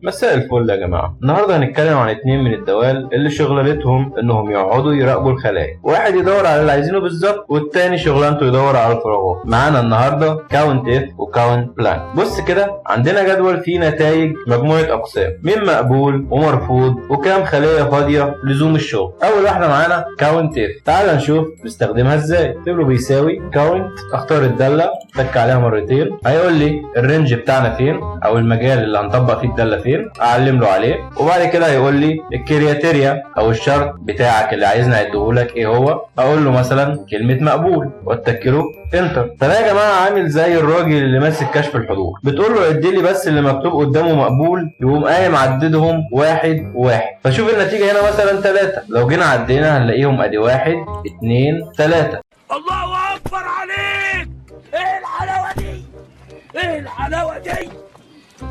مساء الفل يا جماعة. النهاردة هنتكلم عن 2 من الدوال اللي شغلتهم انهم يقعدوا يراقبوا الخلايا، واحد يدور على اللي عايزينه بالظبط والتاني شغلانته يدور على الفراغات. معانا النهاردة كاونت اف وكاونت بلانك. بص كده، عندنا جدول فيه نتائج مجموعة اقسام، مين مقبول ومرفوض وكام خلية فاضية لزوم الشغل. اول واحدة معانا كاونت اف. تعال نشوف نستخدمها ازاي. اكتب له بيساوي كاونت، اختار الدالة، اتك عليها مرتين، هيقول لي الرينج بتاعنا فين او المجال اللي هنطبق فيه الدالة فين، اعلم له عليه، وبعد كده هيقول لي الكرياتيريا او الشرط بتاعك اللي عايزني اعدهولك ايه هو. اقول له مثلا كلمة مقبول واتكله انتر. فده يا جماعة عامل زي الراجل اللي ماسك كشف الحضور، بتقول له عد لي بس اللي مكتوب قدامه مقبول، يقوم قايم عددهم واحد واحد. فشوف النتيجة هنا مثلا 3، لو جينا عدينا هنلاقيهم ادي 1 2 3. الله اكبر عليك! ايه الحلاوة دي؟ ايه الحلاوة دي؟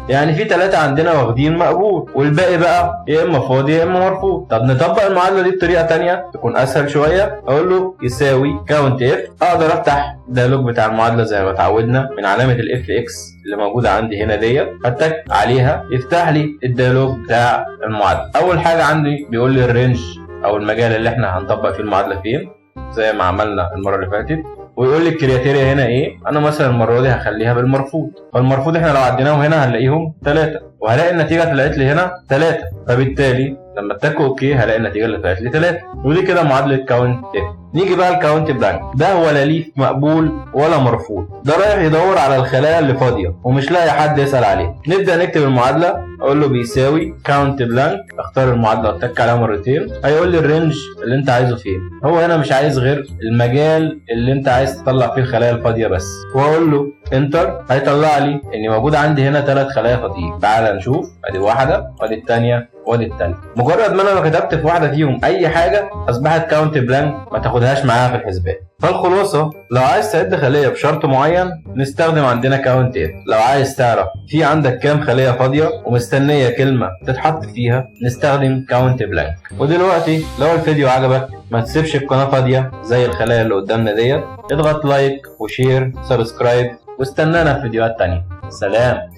يعني في 3 عندنا واخدين مقبول، والباقي بقى يا اما فاضي يا اما مرفوض. طب نطبق المعادله دي بطريقه تانية تكون اسهل شويه. اقول له يساوي كاونت اف، اقدر افتح الديالوج بتاع المعادله زي ما اتعودنا من علامه الاف اكس اللي موجوده عندي هنا ديت، اتك عليها يفتح لي الديالوج بتاع المعادله. اول حاجه عندي بيقول لي الرينج او المجال اللي احنا هنطبق فيه المعادله فين زي ما عملنا المره اللي فاتت، ويقول لي الكرياتيريا هنا ايه. انا مثلا المره دي هخليها بالمرفوض، فالمرفوض احنا لو عديناه هنا هنلاقيهم 3، وهلاقي النتيجه طلعت لي هنا 3، فبالتالي لما اتك اوكي هلاقي النتيجه اللي طلعت لي 3. ودي كده معادله كاونت اف. نيجي بقى الكاونت بلانك. ده ولا ليه مقبول ولا مرفوض، ده رايح يدور على الخلايا اللي فاضيه ومش لاقي حد يسال عليه. نبدا نكتب المعادله. اقول له بيساوي كاونت بلانك، اختار المعادله واتك عليها مرتين، هيقول لي الرينج اللي انت عايزه فين. هو هنا مش عايز غير المجال اللي انت عايز تطلع فيه الخلايا الفاضيه بس، واقول له انتر. هيطلع لي ان موجود عندي هنا 3 خلايا فاضيين. تعال نشوف، ادي واحده وادي الثانيه وادي الثالثه. مجرد ما انا كتبت في واحده فيهم اي حاجه اصبحت كاونت بلانك، ما تاخدهاش معاها في الحسبان. فالخلاصه لو عايز تعد خليه بشرط معين نستخدم عندنا كاونت اف. لو عايز تعرف في عندك كام خليه فاضيه ومستنيه كلمه تتحط فيها نستخدم كاونت بلانك. ودلوقتي لو الفيديو عجبك ما تسيبش القناه فاضيه زي الخلايا اللي قدامنا ديت، اضغط لايك وشير سبسكرايب واستنانا في فيديوهات تانية. سلام.